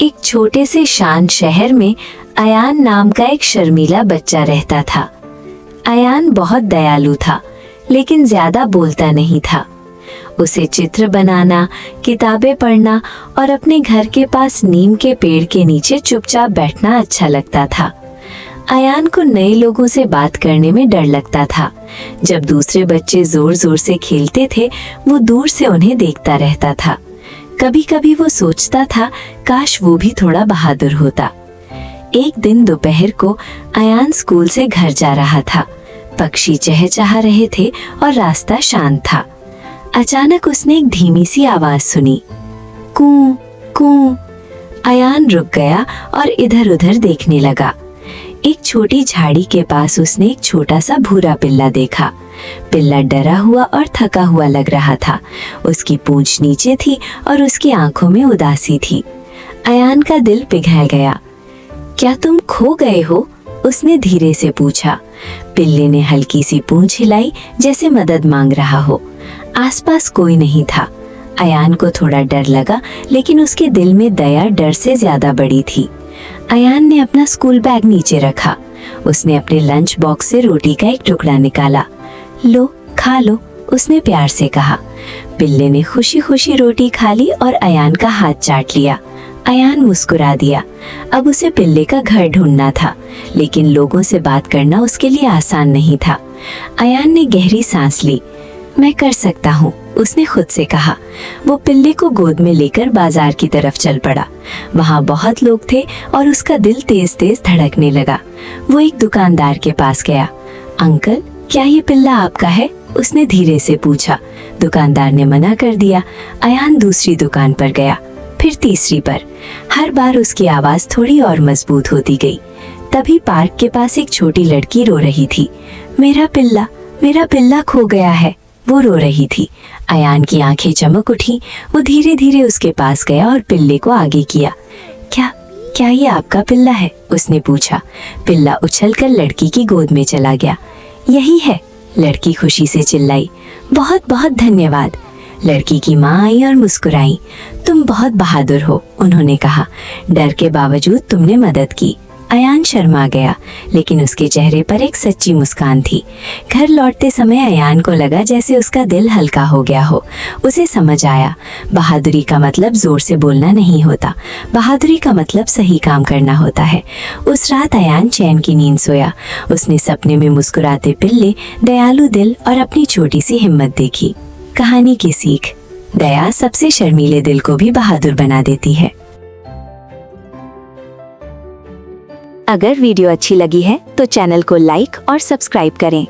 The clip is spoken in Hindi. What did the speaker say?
एक छोटे से शांत शहर में अयान नाम का एक शर्मीला बच्चा रहता था। अयान बहुत दयालु था, लेकिन ज्यादा बोलता नहीं था। उसे चित्र बनाना, किताबें पढ़ना और अपने घर के पास नीम के पेड़ के नीचे चुपचाप बैठना अच्छा लगता था। अयान को नए लोगों से बात करने में डर लगता था। जब दूसरे बच्चे जोर जोर से खेलते थे, वो दूर से उन्हें देखता रहता था। कभी कभी वो सोचता था, काश वो भी थोड़ा बहादुर होता। एक दिन दोपहर को अयान स्कूल से घर जा रहा था। पक्षी चहचहा रहे थे और रास्ता शांत था। अचानक उसने एक धीमी सी आवाज सुनी, कू कू। अयान रुक गया और इधर उधर देखने लगा। एक छोटी झाड़ी के पास उसने एक छोटा सा भूरा पिल्ला देखा। पिल्ला डरा हुआ और थका हुआ लग रहा था। उसकी पूंछ नीचे थी और उसकी आंखों में उदासी थी। अयान का दिल पिघल गया। क्या तुम खो गए हो? उसने धीरे से पूछा। पिल्ले ने हल्की सी पूंछ हिलाई, जैसे मदद मांग रहा हो। आसपास कोई नहीं था। अयान को थोड़ा डर लगा, लेकिन उसके दिल में दया डर से ज्यादा बड़ी थी। अयान ने अपना स्कूल बैग नीचे रखा। उसने अपने लंच बॉक्स से रोटी का एक टुकड़ा निकाला। लो, खा लो, उसने प्यार से कहा। पिल्ले ने खुशी खुशी रोटी खा ली और अयान का हाथ चाट लिया। अयान मुस्कुरा दिया। अब उसे पिल्ले का घर ढूंढना था, लेकिन लोगों से बात करना उसके लिए आसान नहीं था। अयान ने गहरी सांस ली। मैं कर सकता हूँ, उसने खुद से कहा। वो पिल्ले को गोद में लेकर बाजार की तरफ चल पड़ा। वहाँ बहुत लोग थे और उसका दिल तेज तेज धड़कने लगा। वो एक दुकानदार के पास गया। अंकल, क्या ये पिल्ला आपका है? उसने धीरे से पूछा। दुकानदार ने मना कर दिया। अयान दूसरी दुकान पर गया, फिर तीसरी पर। हर बार उसकी आवाज थोड़ी और मजबूत होती गई। तभी पार्क के पास एक छोटी लड़की रो रही थी। मेरा पिल्ला खो गया है, वो रो रही थी। अयान की आंखें चमक उठी। वो धीरे धीरे उसके पास गया और पिल्ले को आगे किया। क्या ये आपका पिल्ला है? उसने पूछा। पिल्ला उछलकर लड़की की गोद में चला गया। यही है, लड़की खुशी से चिल्लाई। बहुत बहुत धन्यवाद। लड़की की माँ आई और मुस्कुराई। तुम बहुत बहादुर हो, उन्होंने कहा। डर के बावजूद तुमने मदद की। अयान शर्मा गया, लेकिन उसके चेहरे पर एक सच्ची मुस्कान थी। घर लौटते समय अयान को लगा जैसे उसका दिल हल्का हो गया हो। उसे समझ आया, बहादुरी का मतलब जोर से बोलना नहीं होता। बहादुरी का मतलब सही काम करना होता है। उस रात अयान चैन की नींद सोया। उसने सपने में मुस्कुराते पिल्ले, दयालु दिल और अपनी छोटी सी हिम्मत देखी। कहानी की सीख, दया सबसे शर्मीले दिल को भी बहादुर बना देती है। अगर वीडियो अच्छी लगी है तो चैनल को लाइक और सब्सक्राइब करें।